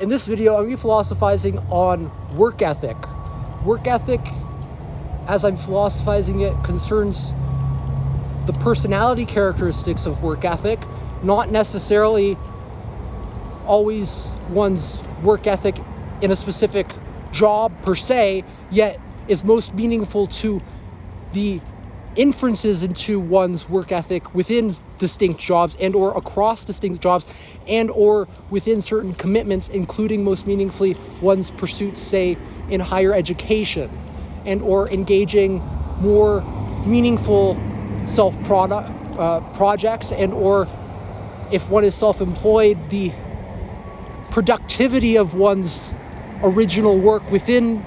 In this video, I'm going to be philosophizing on work ethic. Work ethic, as I'm philosophizing it, concerns the personality characteristics of work ethic, not necessarily always one's work ethic in a specific job per se, yet is most meaningful to the inferences into one's work ethic within distinct jobs and or across distinct jobs and or within certain commitments, including most meaningfully one's pursuits, say, in higher education, and or engaging more meaningful projects, and or if one is self-employed, the productivity of one's original work within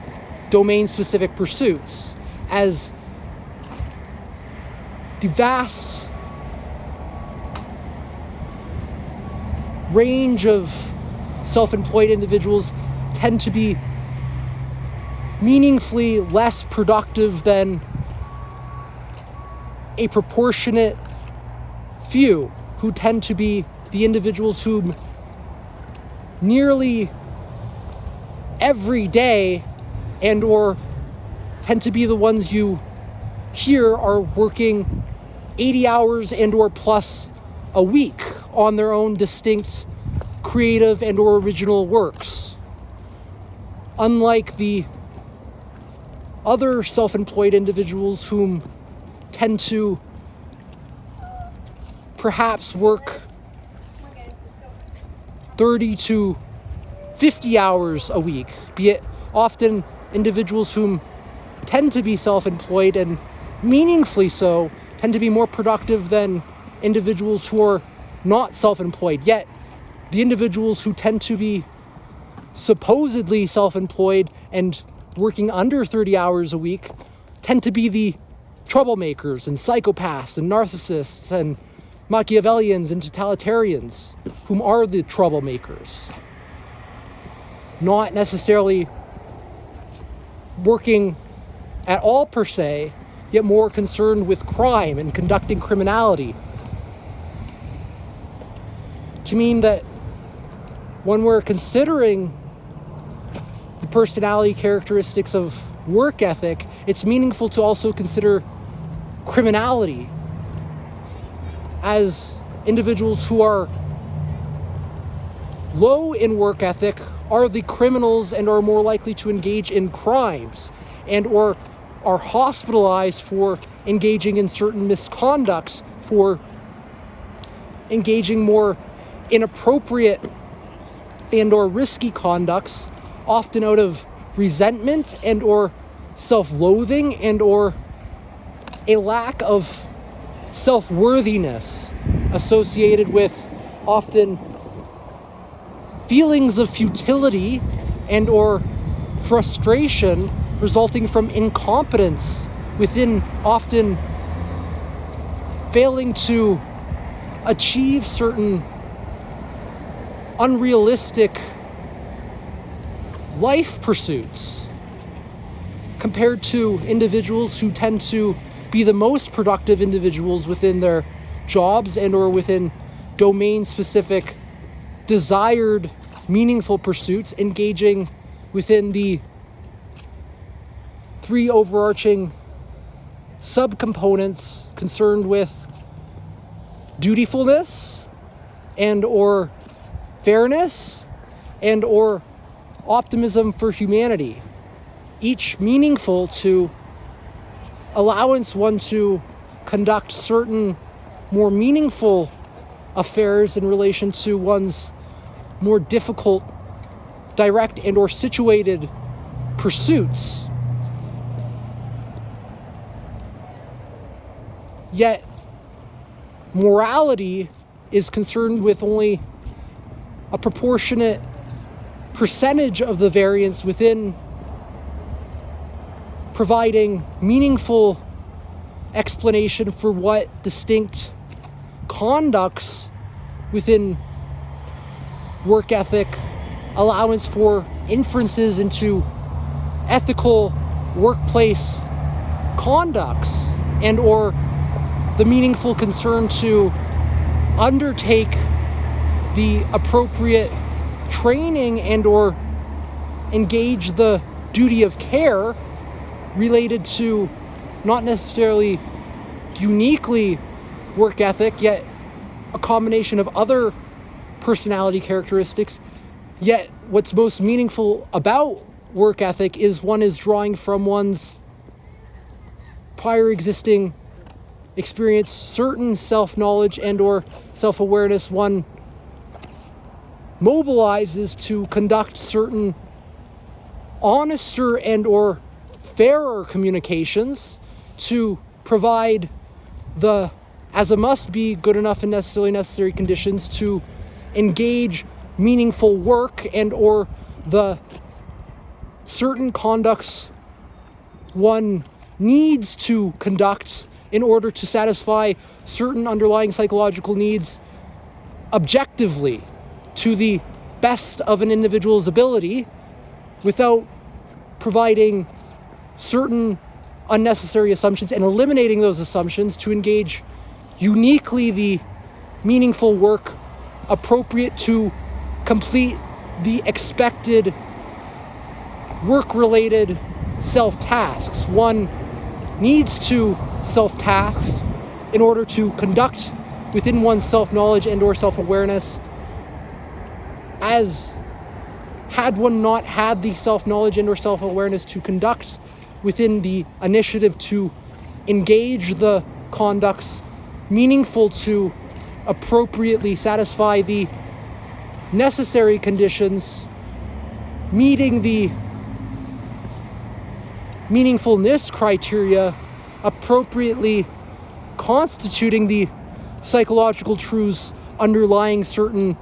domain-specific pursuits, as the vast range of self-employed individuals tend to be meaningfully less productive than a proportionate few, who tend to be the individuals whom nearly every day and or tend to be the ones you hear are working 80 hours and or plus a week on their own distinct creative and or original works. Unlike the other self-employed individuals whom tend to perhaps work 30 to 50 hours a week, be it often individuals whom tend to be self-employed and meaningfully so tend to be more productive than individuals who are not self-employed. Yet the individuals who tend to be supposedly self-employed and working under 30 hours a week tend to be the troublemakers and psychopaths and narcissists and Machiavellians and totalitarians, whom are the troublemakers. Not necessarily working at all per se, yet more concerned with crime and conducting criminality. To mean that when we're considering the personality characteristics of work ethic, it's meaningful to also consider criminality, as individuals who are low in work ethic are the criminals and are more likely to engage in crimes and or are hospitalized for engaging in certain misconducts, for engaging more inappropriate and or risky conducts, often out of resentment and or self-loathing and or a lack of self-worthiness associated with often feelings of futility and or frustration resulting from incompetence within often failing to achieve certain unrealistic life pursuits, compared to individuals who tend to be the most productive individuals within their jobs and or within domain-specific desired meaningful pursuits, engaging within the three overarching subcomponents concerned with dutifulness and or fairness and or optimism for humanity, each meaningful to allowance one to conduct certain more meaningful affairs in relation to one's more difficult, direct and or situated pursuits. Yet morality is concerned with only a proportionate percentage of the variance within providing meaningful explanation for what distinct conducts within work ethic, allowance for inferences into ethical workplace conducts, and or the meaningful concern to undertake the appropriate training and or engage the duty of care related to not necessarily uniquely work ethic, yet a combination of other personality characteristics. Yet what's most meaningful about work ethic is one is drawing from one's prior existing experience, certain self-knowledge and or self-awareness one mobilizes to conduct certain honester and or fairer communications, to provide the, as a must be, good enough and necessarily necessary conditions to engage meaningful work and or the certain conducts one needs to conduct in order to satisfy certain underlying psychological needs objectively to the best of an individual's ability, without providing certain unnecessary assumptions and eliminating those assumptions to engage uniquely the meaningful work appropriate to complete the expected work-related self-tasks. One needs to self-task in order to conduct within one's self-knowledge and or self-awareness, as had one not had the self-knowledge and or self-awareness to conduct within the initiative to engage the conducts meaningful to appropriately satisfy the necessary conditions, meeting the meaningfulness criteria, appropriately constituting the psychological truths underlying certain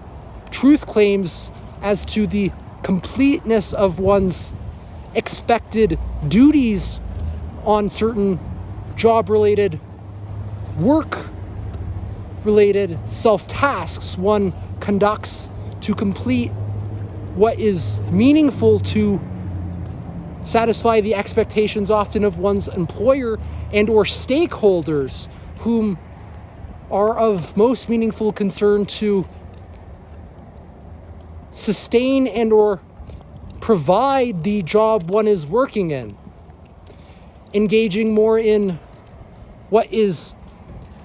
truth claims as to the completeness of one's expected duties on certain job-related, work-related self-tasks one conducts to complete what is meaningful to satisfy the expectations often of one's employer and or stakeholders, whom are of most meaningful concern to sustain and or provide the job one is working in. Engaging more in what is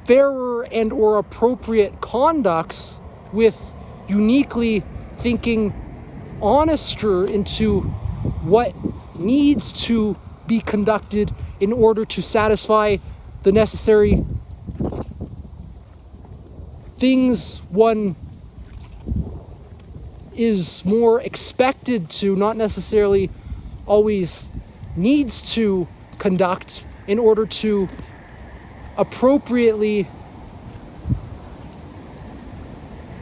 fairer and or appropriate conducts with uniquely thinking honester into what needs to be conducted in order to satisfy the necessary things one is more expected to, not necessarily always needs to conduct, in order to appropriately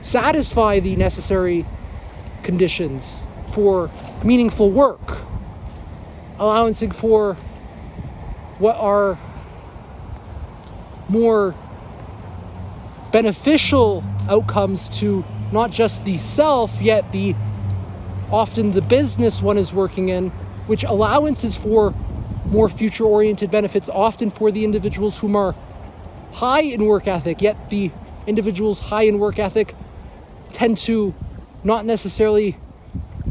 satisfy the necessary conditions for meaningful work, allowancing for what are more beneficial outcomes to not just the self, yet the often the business one is working in, which allowances for more future-oriented benefits, often for the individuals whom are high in work ethic, yet the individuals high in work ethic tend to not necessarily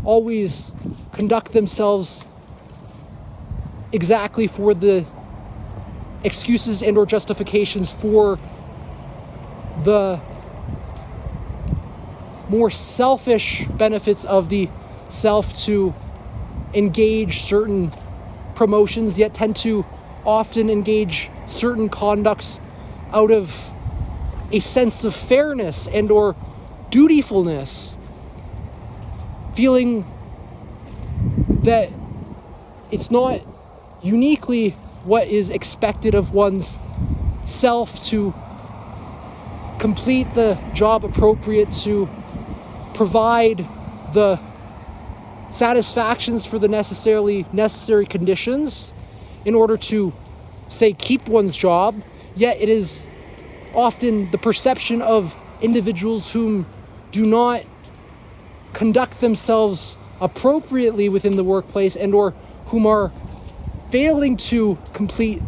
always conduct themselves exactly for the excuses and or justifications for the more selfish benefits of the self to engage certain promotions, yet tend to often engage certain conducts out of a sense of fairness and or dutifulness, feeling that it's not uniquely what is expected of one's self to complete the job appropriate to provide the satisfactions for the necessary conditions in order to, say, keep one's job, yet it is often the perception of individuals whom do not conduct themselves appropriately within the workplace and or whom are failing to complete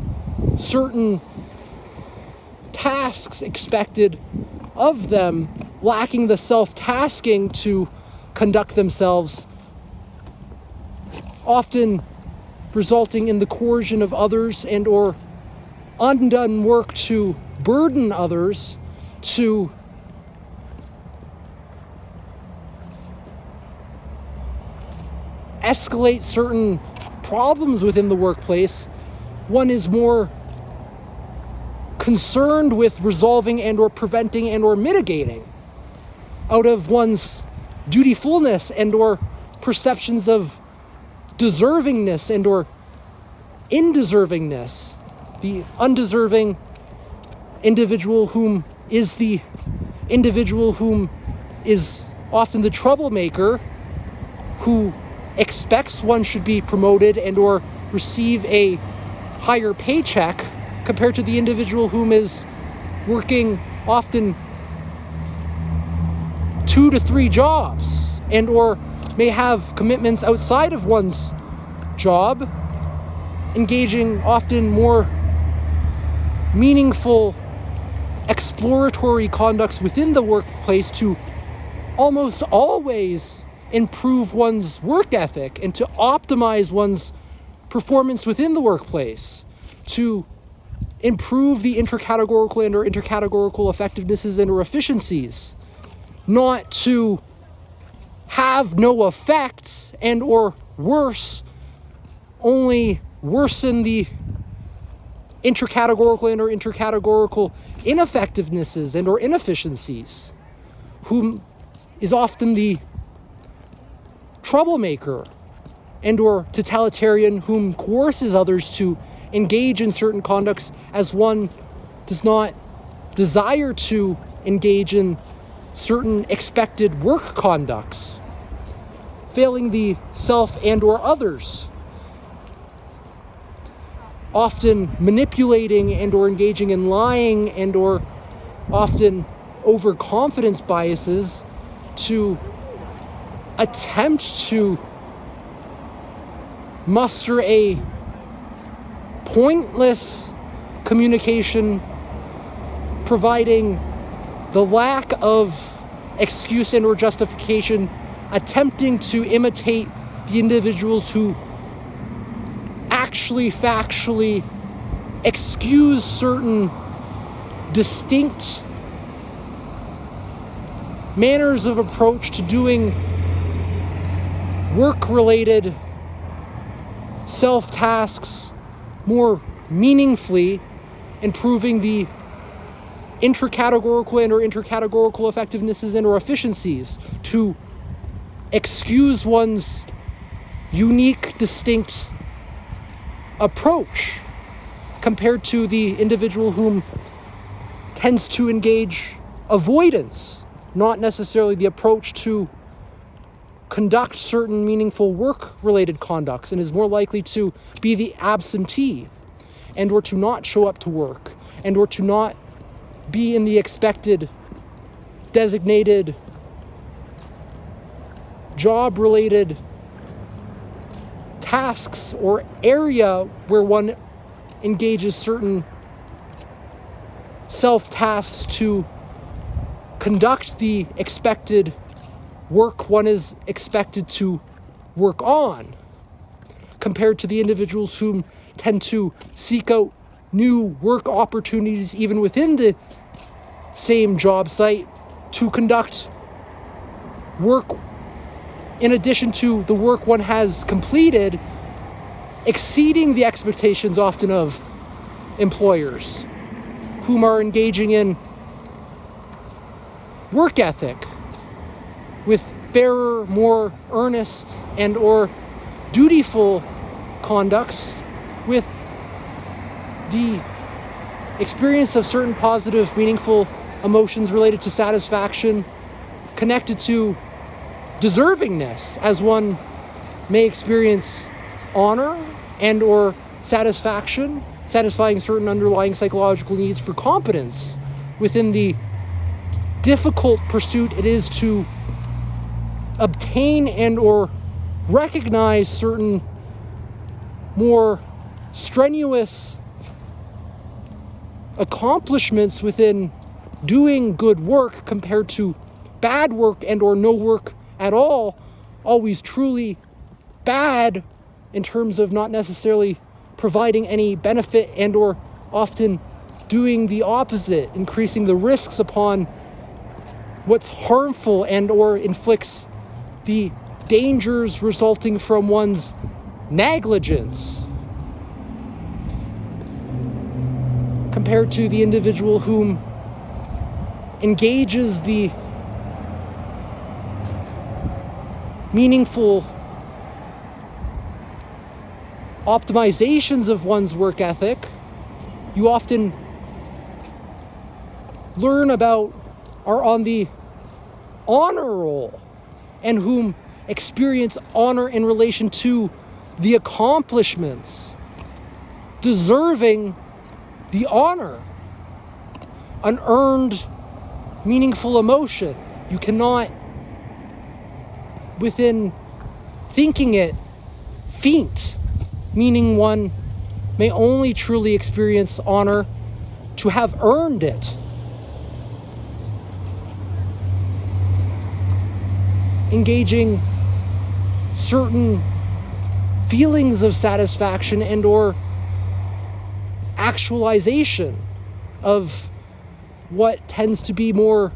certain tasks expected of them, lacking the self-tasking to conduct themselves, often resulting in the coercion of others and or undone work to burden others, to escalate certain problems within the workplace. One is more concerned with resolving and or preventing and or mitigating out of one's dutifulness and or perceptions of deservingness and or undeservingness. The undeserving individual whom is the individual whom is often the troublemaker, who expects one should be promoted and or receive a higher paycheck, compared to the individual whom is working often 2 to 3 jobs and or may have commitments outside of one's job, engaging often more meaningful exploratory conducts within the workplace to almost always improve one's work ethic and to optimize one's performance within the workplace, to improve the intercategorical and or intercategorical effectivenesses and or efficiencies, not to have no effect and or worse, only worsen the intercategorical and or intercategorical ineffectivenesses and or inefficiencies, whom is often the troublemaker and or totalitarian whom coerces others to engage in certain conducts as one does not desire to engage in certain expected work conducts, failing the self and or others, often manipulating and or engaging in lying and or often overconfidence biases to attempt to muster a pointless communication, providing the lack of excuse and or justification, attempting to imitate the individuals who actually factually excuse certain distinct manners of approach to doing work-related self-tasks more meaningfully, improving the intracategorical and or intercategorical effectivenesses and or efficiencies, to excuse one's unique, distinct approach compared to the individual whom tends to engage avoidance, not necessarily the approach to conduct certain meaningful work-related conducts, and is more likely to be the absentee and or to not show up to work and or to not be in the expected designated job-related tasks or area where one engages certain self-tasks to conduct the expected work one is expected to work on, compared to the individuals whom tend to seek out new work opportunities even within the same job site to conduct work in addition to the work one has completed, exceeding the expectations often of employers whom are engaging in work ethic with fairer, more earnest and or dutiful conducts, with the experience of certain positive, meaningful emotions related to satisfaction connected to deservingness, as one may experience honor and or satisfaction, satisfying certain underlying psychological needs for competence within the difficult pursuit it is to obtain and or recognize certain more strenuous accomplishments within doing good work compared to bad work and or no work at all always truly bad in terms of not necessarily providing any benefit and or often doing the opposite, increasing the risks upon what's harmful and or inflicts the dangers resulting from one's negligence, compared to the individual whom engages the meaningful optimizations of one's work ethic. You often learn about, are on the honor roll, and whom experience honor in relation to the accomplishments, deserving the honor, an earned, meaningful emotion. You cannot, within thinking it, feint, meaning one may only truly experience honor to have earned it. Engaging certain feelings of satisfaction and or actualization of what tends to be more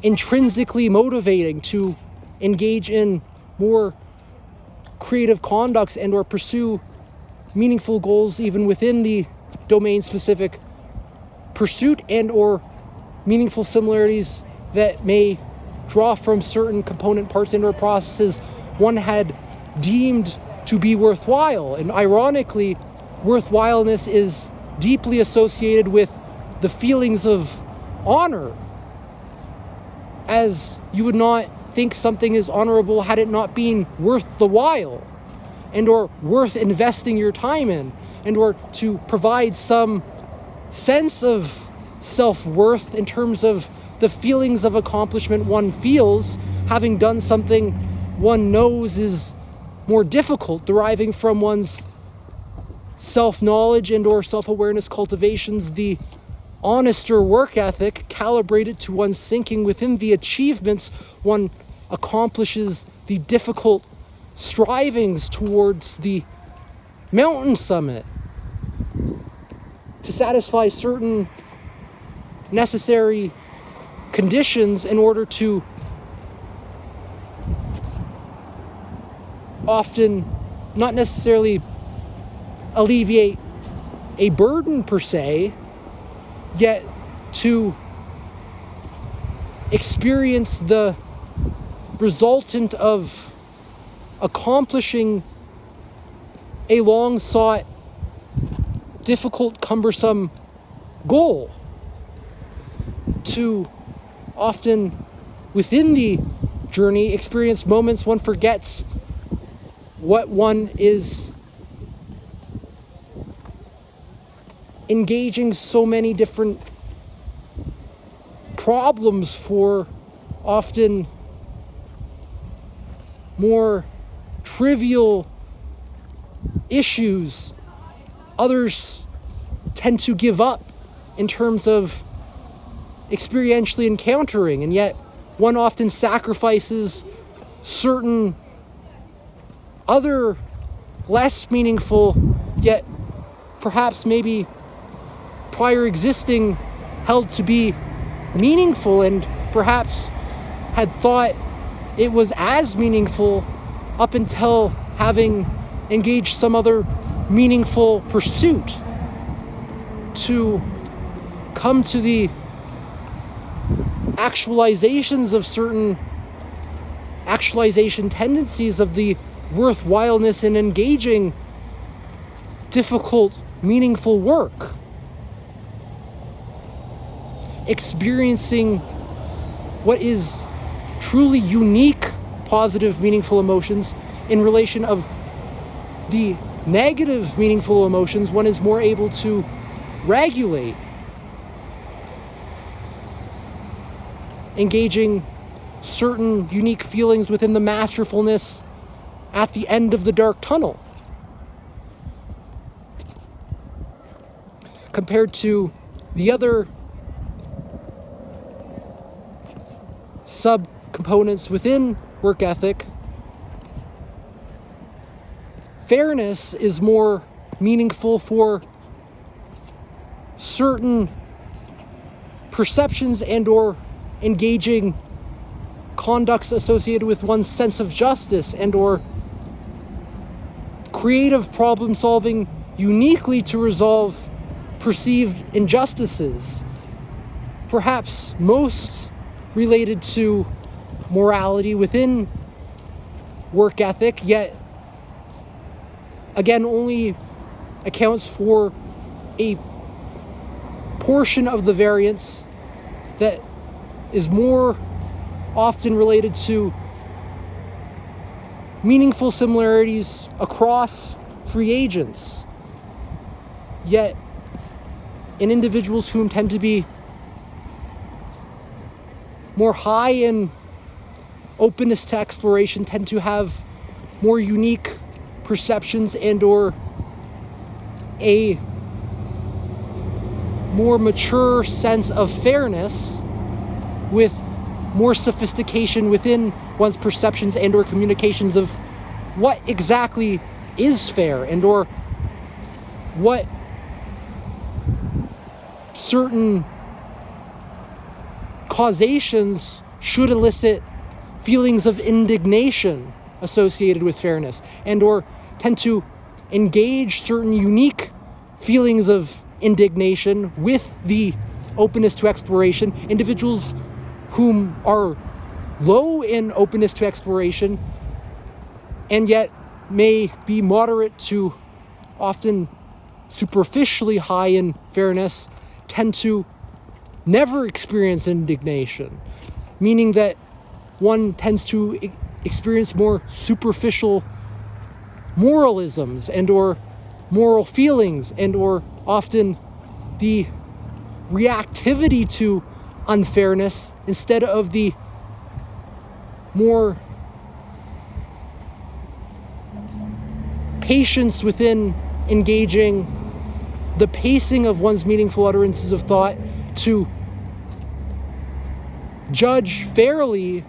intrinsically motivating, to engage in more creative conducts and or pursue meaningful goals even within the domain-specific pursuit, and or meaningful similarities that may draw from certain component parts and or processes one had deemed to be worthwhile. And ironically, worthwhileness is deeply associated with the feelings of honor, as you would not think something is honorable had it not been worth the while, and or worth investing your time in, and or to provide some sense of self-worth in terms of the feelings of accomplishment one feels having done something one knows is more difficult, deriving from one's self-knowledge and or self-awareness cultivations, the honester work ethic calibrated to one's thinking within the achievements one accomplishes, the difficult strivings towards the mountain summit, to satisfy certain necessary conditions in order to often not necessarily alleviate a burden per se, yet to experience the resultant of accomplishing a long sought, difficult, cumbersome goal, to often within the journey experience moments one forgets what one is engaging so many different problems for, often more trivial issues others tend to give up in terms of experientially encountering, and yet one often sacrifices certain other less meaningful, yet perhaps maybe prior existing held to be meaningful, and perhaps had thought it was as meaningful up until having engaged some other meaningful pursuit, to come to the actualizations of certain actualization tendencies of the worthwhileness in engaging difficult, meaningful work, experiencing what is truly unique, positive, meaningful emotions in relation of the negative, meaningful emotions one is more able to regulate, engaging certain unique feelings within the masterfulness at the end of the dark tunnel, compared to the other components within work ethic, fairness is more meaningful for certain perceptions and or engaging conducts associated with one's sense of justice and or creative problem solving uniquely to resolve perceived injustices, perhaps most related to morality within work ethic, yet again only accounts for a portion of the variance that is more often related to meaningful similarities across free agents, yet in individuals whom tend to be more high in openness to exploration tend to have more unique perceptions and or a more mature sense of fairness with more sophistication within one's perceptions and or communications of what exactly is fair and or what certain causations should elicit feelings of indignation associated with fairness and or tend to engage certain unique feelings of indignation with the openness to exploration. Individuals whom are low in openness to exploration and yet may be moderate to often superficially high in fairness tend to never experience indignation, meaning that one tends to experience more superficial moralisms and or moral feelings and or often the reactivity to unfairness instead of the more patience within engaging the pacing of one's meaningful utterances of thought to judge fairly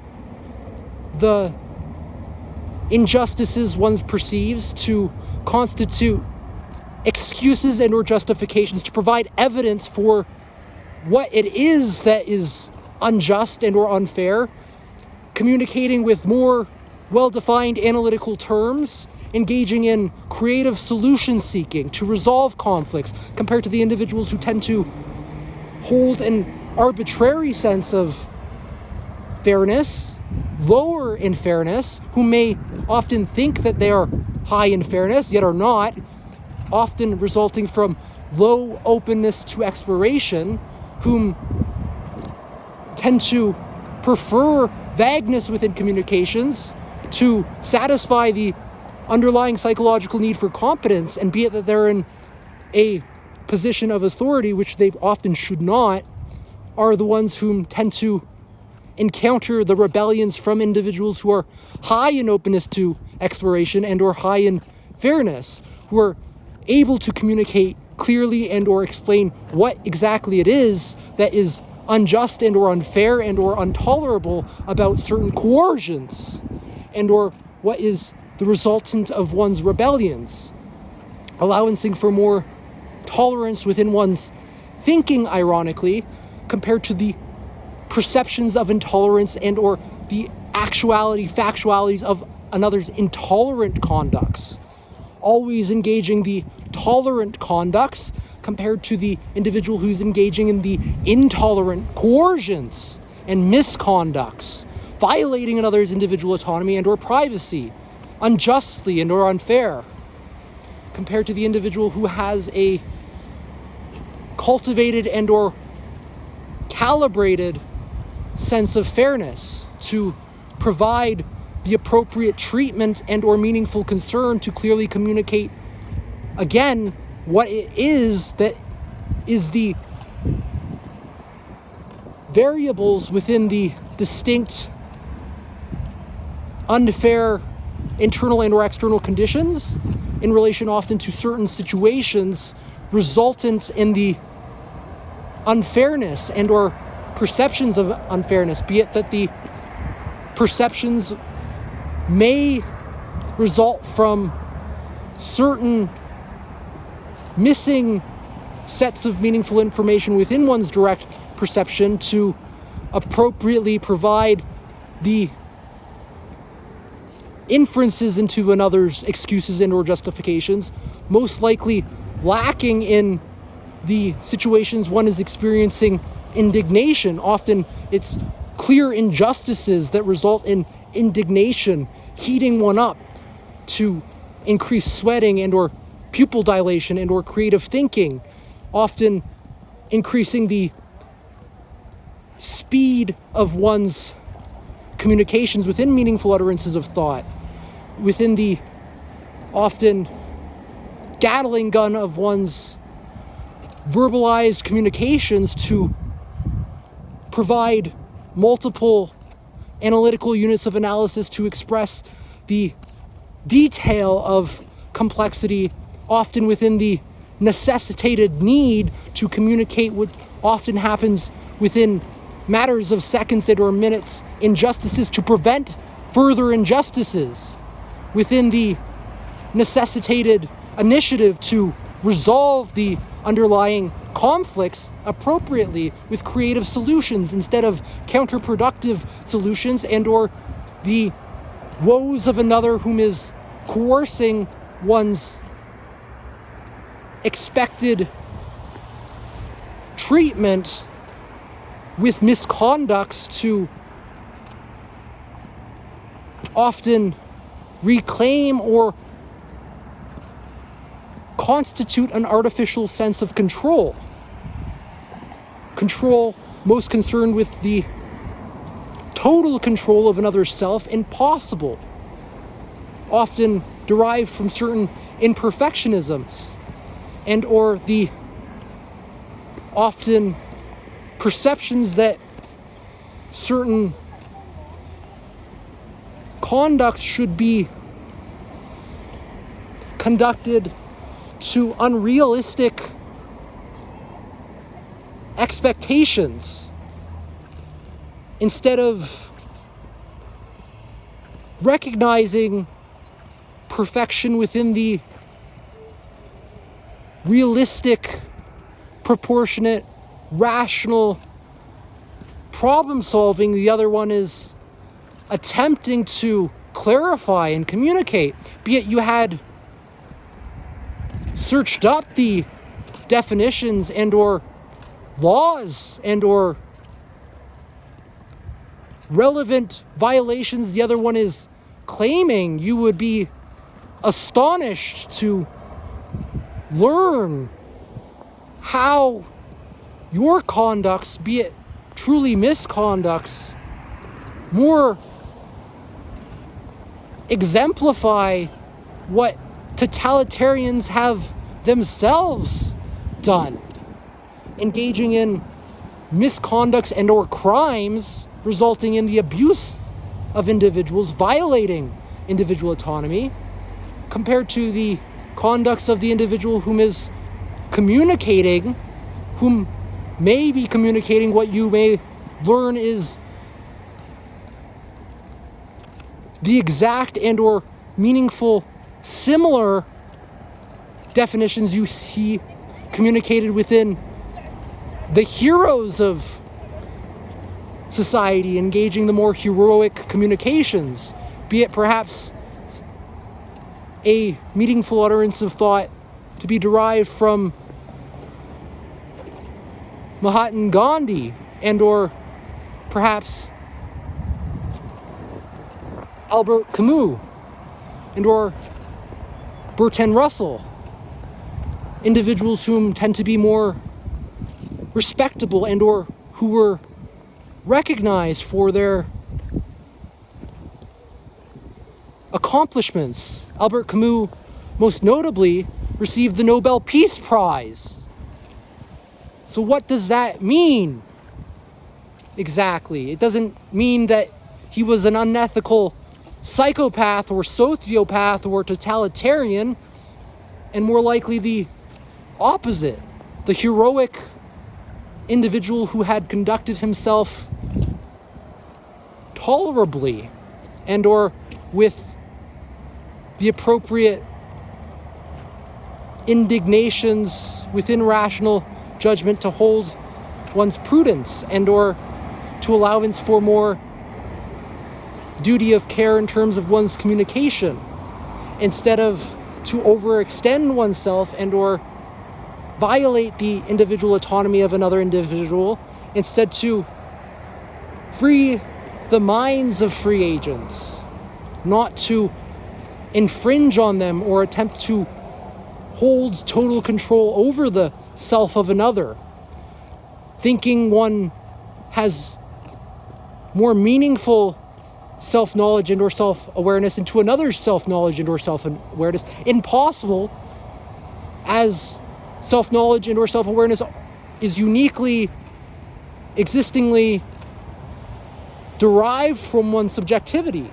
the injustices one perceives, to constitute excuses and or justifications, to provide evidence for what it is that is unjust and or unfair, communicating with more well-defined analytical terms, engaging in creative solution seeking to resolve conflicts, compared to the individuals who tend to hold an arbitrary sense of fairness, lower in fairness, who may often think that they are high in fairness, yet are not, often resulting from low openness to exploration, whom tend to prefer vagueness within communications to satisfy the underlying psychological need for competence, and be it that they're in a position of authority, which they often should not, are the ones whom tend to encounter the rebellions from individuals who are high in openness to exploration and or high in fairness, who are able to communicate clearly and or explain what exactly it is that is unjust and or unfair and or intolerable about certain coercions and or what is the resultant of one's rebellions, allowing for more tolerance within one's thinking, ironically, compared to the perceptions of intolerance and or the factualities of another's intolerant conducts, always engaging the tolerant conducts compared to the individual who's engaging in the intolerant coercions and misconducts, violating another's individual autonomy and or privacy, unjustly and or unfair, compared to the individual who has a cultivated and or calibrated sense of fairness to provide the appropriate treatment and or meaningful concern to clearly communicate, again, what it is that is the variables within the distinct unfair internal and or external conditions in relation often to certain situations resultant in the unfairness and or perceptions of unfairness, be it that the perceptions may result from certain missing sets of meaningful information within one's direct perception to appropriately provide the inferences into another's excuses and or justifications, most likely lacking in the situations one is experiencing indignation. Often it's clear injustices that result in indignation heating one up to increase sweating and or pupil dilation and or creative thinking, often increasing the speed of one's communications within meaningful utterances of thought, within the often Gatling gun of one's verbalized communications to provide multiple analytical units of analysis to express the detail of complexity, often within the necessitated need to communicate what often happens within matters of seconds and or minutes, injustices to prevent further injustices, within the necessitated initiative to resolve the underlying conflicts appropriately with creative solutions instead of counterproductive solutions and or the woes of another whom is coercing one's expected treatment with misconducts to often reclaim or constitute an artificial sense of control. Control most concerned with the total control of another's self, impossible. Often derived from certain imperfectionisms and or the often perceptions that certain conduct should be conducted to unrealistic expectations instead of recognizing perfection within the realistic, proportionate, rational problem solving. The other one is attempting to clarify and communicate, be it you had searched up the definitions and or laws and or relevant violations. The other one is claiming. You would be astonished to learn how your conducts, be it truly misconducts, more exemplify what totalitarians have themselves done, engaging in misconducts and or crimes resulting in the abuse of individuals, violating individual autonomy, compared to the conducts of the individual whom is communicating, whom may be communicating what you may learn is the exact and or meaningful similar definitions you see communicated within the heroes of society, engaging the more heroic communications, be it perhaps a meaningful utterance of thought to be derived from Mahatma Gandhi and or perhaps Albert Camus and or Bertrand Russell, individuals whom tend to be more respectable and or who were recognized for their accomplishments. Albert Camus, most notably, received the Nobel Peace Prize. So what does that mean exactly? It doesn't mean that he was an unethical psychopath or sociopath or totalitarian, and more likely the opposite, the heroic individual who had conducted himself tolerably and or with the appropriate indignations within rational judgment to hold one's prudence and or to allowance for more duty of care in terms of one's communication, instead of to overextend oneself and or violate the individual autonomy of another individual, instead to free the minds of free agents, not to infringe on them or attempt to hold total control over the self of another, thinking one has more meaningful self-knowledge and or self-awareness into another's self-knowledge and or self-awareness. Impossible, as self-knowledge and or self-awareness is uniquely, existingly derived from one's subjectivity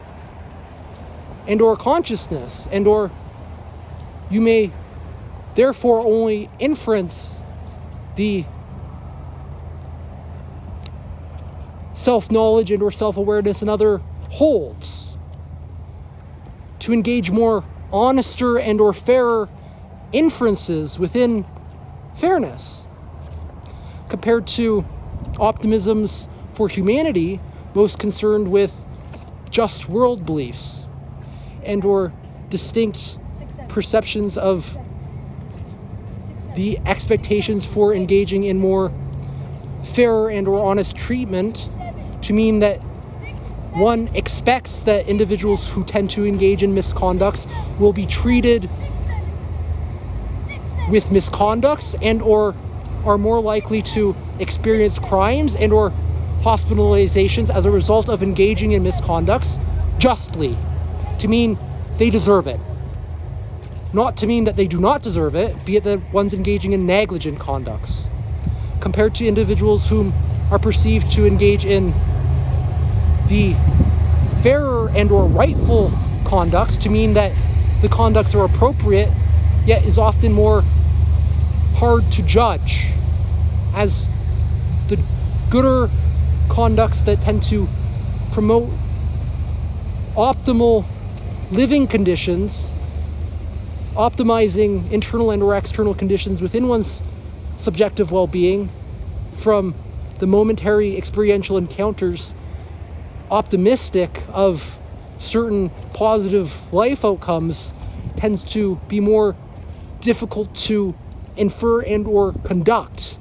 and or consciousness, and or you may therefore only inference the self-knowledge and or self-awareness another holds, to engage more honester and or fairer inferences within fairness, compared to optimisms for humanity most concerned with just world beliefs and or distinct perceptions of the expectations for engaging in more fair and or honest treatment, to mean that one expects that individuals who tend to engage in misconducts will be treated with misconducts and or are more likely to experience crimes and or hospitalizations as a result of engaging in misconducts justly, to mean they deserve it. Not to mean that they do not deserve it, be it that one's engaging in negligent conducts, compared to individuals whom are perceived to engage in the fairer and or rightful conducts, to mean that the conducts are appropriate, yet is often more hard to judge, as the gooder conducts that tend to promote optimal living conditions, optimizing internal and or external conditions within one's subjective well-being from the momentary experiential encounters, optimistic of certain positive life outcomes, tends to be more difficult to infer and or conduct,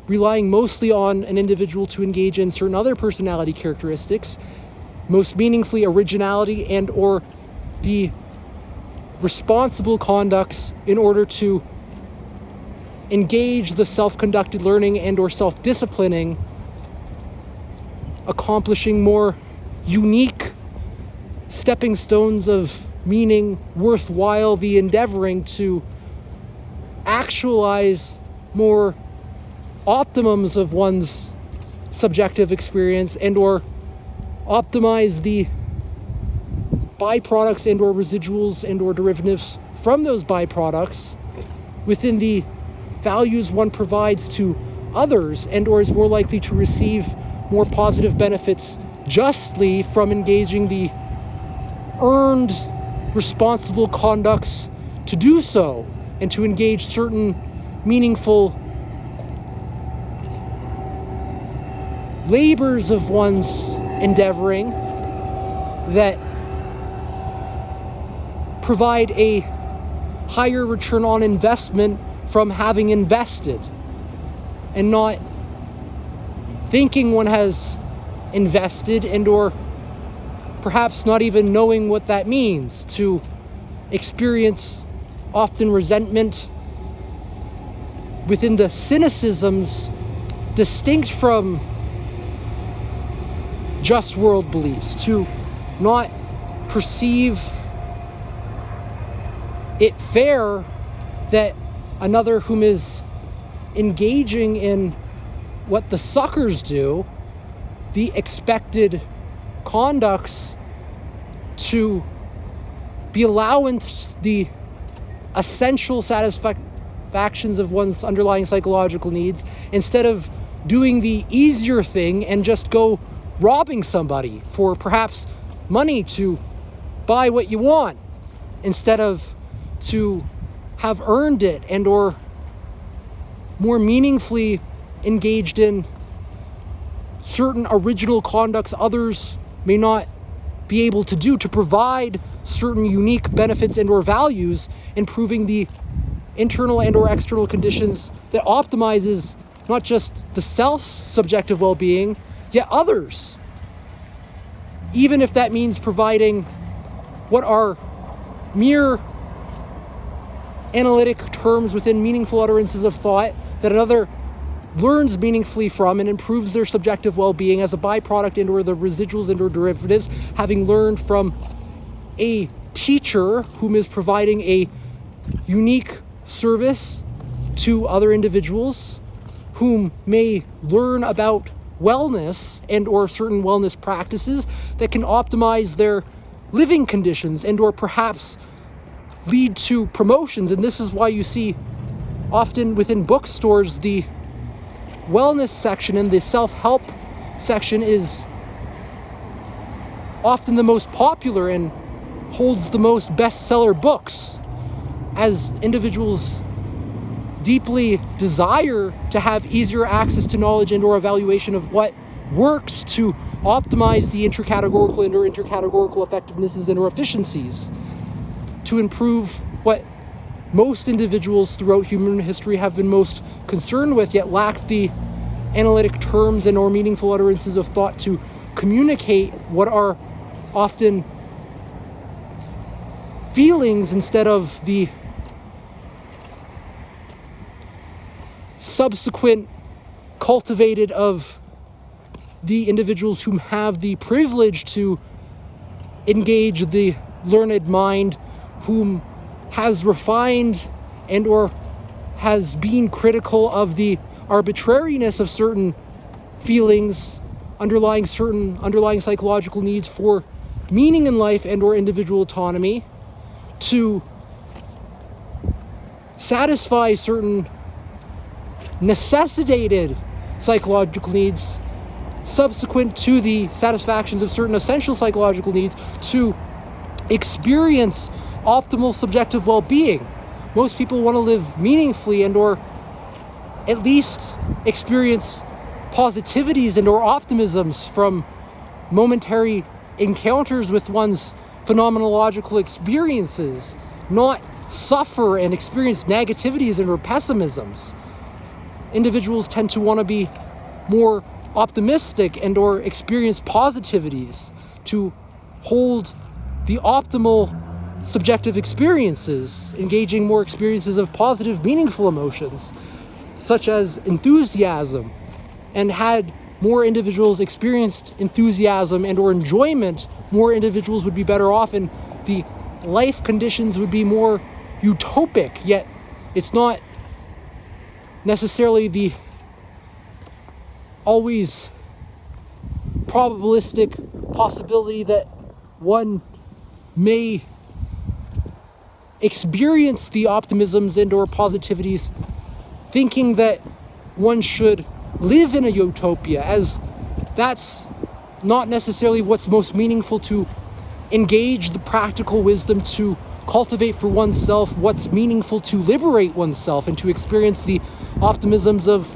relying mostly on an individual to engage in certain other personality characteristics, most meaningfully originality and or the responsible conducts in order to engage the self-conducted learning and or self-disciplining, accomplishing more unique stepping stones of meaning worthwhile the endeavoring to actualize more optimums of one's subjective experience and or optimize the byproducts and or residuals and or derivatives from those byproducts within the values one provides to others, and or is more likely to receive more positive benefits justly from engaging the earned responsible conducts to do so, and to engage certain meaningful labors of one's endeavoring that provide a higher return on investment from having invested, and not thinking one has invested and or perhaps not even knowing what that means, to experience often resentment within the cynicisms distinct from just world beliefs, to not perceive it fair that another whom is engaging in what the suckers do, the expected conducts, to be allowance the essential satisfactions of one's underlying psychological needs, instead of doing the easier thing and just go robbing somebody for perhaps money to buy what you want instead of to have earned it and or more meaningfully engaged in certain original conducts others may not be able to do to provide certain unique benefits and or values, improving the internal and or external conditions that optimizes not just the self's subjective well-being, yet others. Even if that means providing what are mere analytic terms within meaningful utterances of thought that another learns meaningfully from and improves their subjective well-being as a byproduct and or the residuals and or derivatives, having learned from a teacher whom is providing a unique service to other individuals whom may learn about wellness and or certain wellness practices that can optimize their living conditions and or perhaps lead to promotions. And this is why you see often within bookstores the wellness section and the self-help section is often the most popular and holds the most bestseller books, as individuals deeply desire to have easier access to knowledge and or evaluation of what works to optimize the intracategorical and or intercategorical effectivenesses and or efficiencies to improve what most individuals throughout human history have been most concerned with, yet lack the analytic terms and or meaningful utterances of thought to communicate what are often feelings instead of the subsequent cultivated of the individuals who have the privilege to engage the learned mind, whom has refined and or has been critical of the arbitrariness of certain feelings underlying psychological needs for meaning in life and or individual autonomy to satisfy certain necessitated psychological needs subsequent to the satisfactions of certain essential psychological needs to experience optimal subjective well-being. Most people want to live meaningfully and or at least experience positivities and or optimisms from momentary encounters with one's phenomenological experiences, not suffer and experience negativities and or pessimisms. Individuals tend to want to be more optimistic and or experience positivities, to hold the optimal subjective experiences, engaging more experiences of positive, meaningful emotions, such as enthusiasm. And had more individuals experienced enthusiasm and or enjoyment, more individuals would be better off and the life conditions would be more utopic. Yet it's not necessarily the always probabilistic possibility that one may experience the optimisms and or positivities thinking that one should live in a utopia, as that's not necessarily what's most meaningful to engage the practical wisdom to cultivate for oneself what's meaningful to liberate oneself and to experience the optimisms of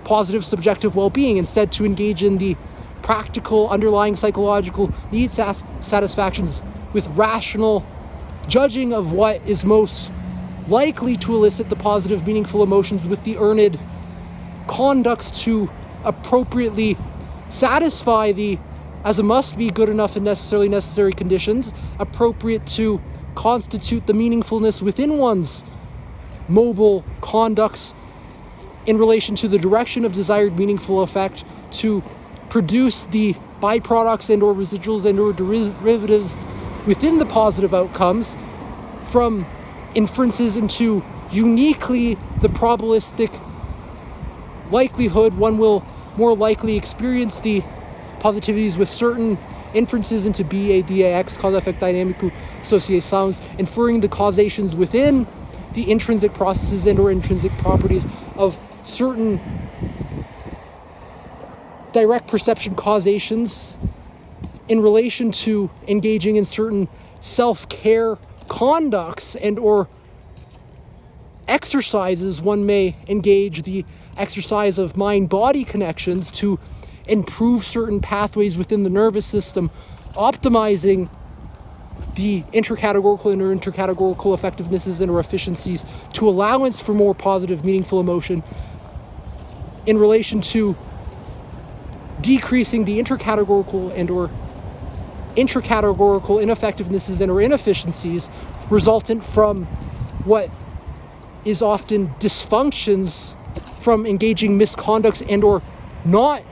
positive subjective well-being, instead to engage in the practical underlying psychological needs satisfactions with rational judging of what is most likely to elicit the positive meaningful emotions with the earned conducts to appropriately satisfy the as a must be good enough and necessarily necessary conditions appropriate to constitute the meaningfulness within one's mobile conducts in relation to the direction of desired meaningful effect to produce the byproducts and or residuals and or derivatives within the positive outcomes from inferences into uniquely the probabilistic likelihood one will more likely experience the positivities with certain inferences into BADAX, cause effect dynamical causations, inferring the causations within the intrinsic processes and or intrinsic properties of certain direct perception causations in relation to engaging in certain self-care conducts and or exercises. One may engage the exercise of mind-body connections to improve certain pathways within the nervous system, optimizing the intracategorical and intercategorical effectivenesses and or efficiencies to allowance for more positive, meaningful emotion in relation to decreasing the intercategorical and or intracategorical ineffectivenesses and or inefficiencies resultant from what is often dysfunctions from engaging misconducts and or not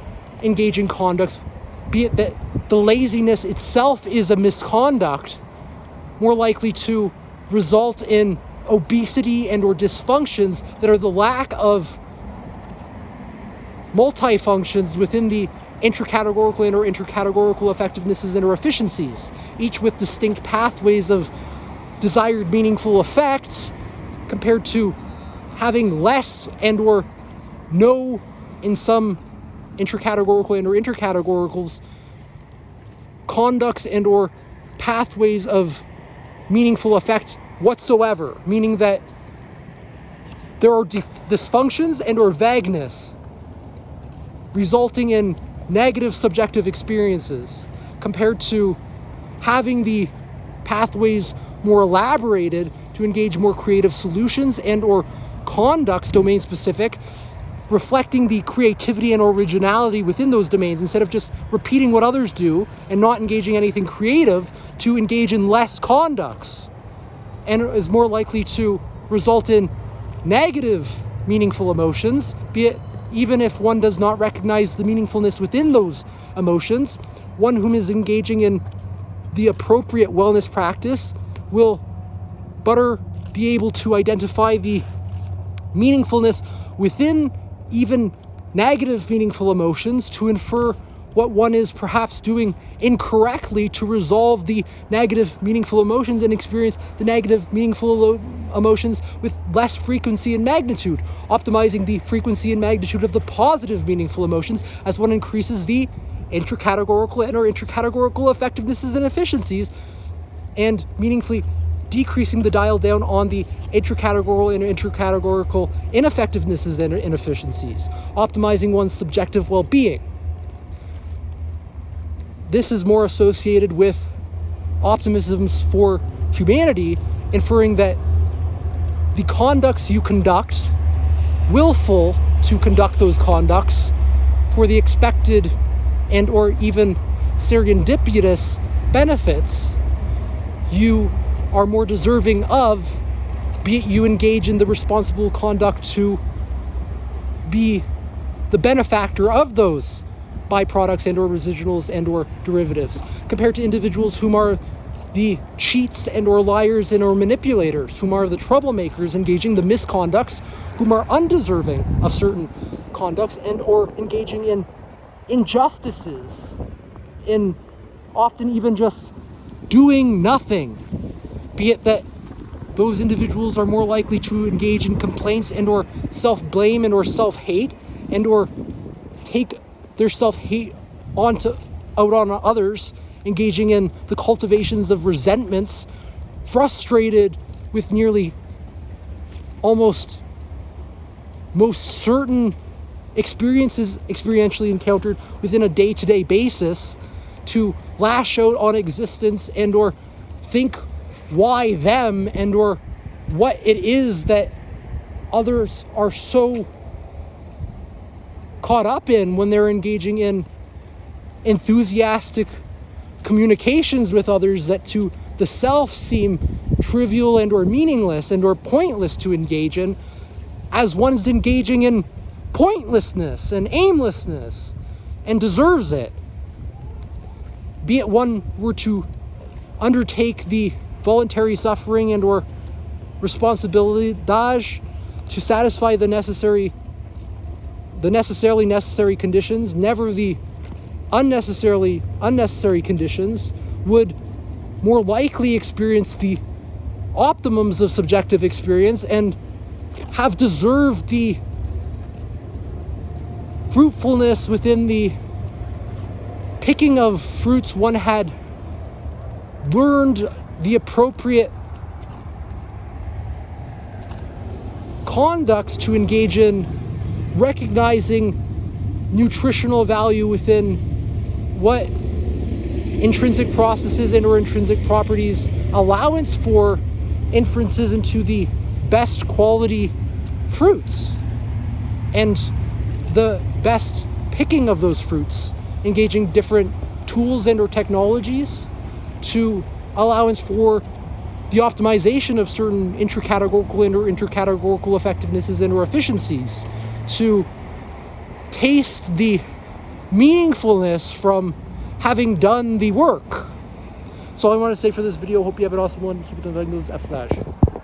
engaging conducts, be it that the laziness itself is a misconduct, more likely to result in obesity and or dysfunctions that are the lack of multifunctions within the intracategorical and or intercategorical effectivenesses and or efficiencies, each with distinct pathways of desired meaningful effects, compared to having less and or no in some intracategorical and or intercategoricals conducts and or pathways of meaningful effect whatsoever, meaning that there are dysfunctions and or vagueness resulting in negative subjective experiences, compared to having the pathways more elaborated to engage more creative solutions and or conducts domain specific, reflecting the creativity and originality within those domains, instead of just repeating what others do and not engaging anything creative, to engage in less conducts, and is more likely to result in negative meaningful emotions, be it even if one does not recognize the meaningfulness within those emotions. One whom is engaging in the appropriate wellness practice will better be able to identify the meaningfulness within even negative meaningful emotions, to infer what one is perhaps doing incorrectly to resolve the negative meaningful emotions and experience the negative meaningful emotions with less frequency and magnitude, optimizing the frequency and magnitude of the positive meaningful emotions as one increases the intracategorical and or intercategorical effectivenesses and efficiencies, and meaningfully decreasing the dial down on the intracategorical and intercategorical ineffectivenesses and inefficiencies, optimizing one's subjective well-being. This is more associated with optimisms for humanity, inferring that the conducts you conduct, willful to conduct those conducts for the expected and or even serendipitous benefits, you are more deserving of, be it you engage in the responsible conduct to be the benefactor of those byproducts and or residuals and or derivatives, compared to individuals whom are the cheats and or liars and or manipulators, whom are the troublemakers engaging the misconducts, whom are undeserving of certain conducts and or engaging in injustices, in often even just doing nothing, be it that those individuals are more likely to engage in complaints and or self-blame and or self-hate and or take their self-hate out on others, engaging in the cultivations of resentments, frustrated with nearly almost most certain experiences experientially encountered within a day-to-day basis, to lash out on existence and or think why them and or what it is that others are so caught up in when they're engaging in enthusiastic communications with others that to the self seem trivial and or meaningless and or pointless to engage in, as one's engaging in pointlessness and aimlessness and deserves it. Be it one were to undertake the voluntary suffering and or responsibility to satisfy the necessarily necessary conditions, never the unnecessary conditions, would more likely experience the optimums of subjective experience and have deserved the fruitfulness within the picking of fruits, one had learned the appropriate conducts to engage in, recognizing nutritional value within what intrinsic processes and or intrinsic properties, allowance for inferences into the best quality fruits, and the best picking of those fruits, engaging different tools and or technologies to allowance for the optimization of certain intracategorical and or intercategorical effectivenesses and or efficiencies, to taste the meaningfulness from having done the work. So I want to say for this video, hope you have an awesome one. Keep it on the F/.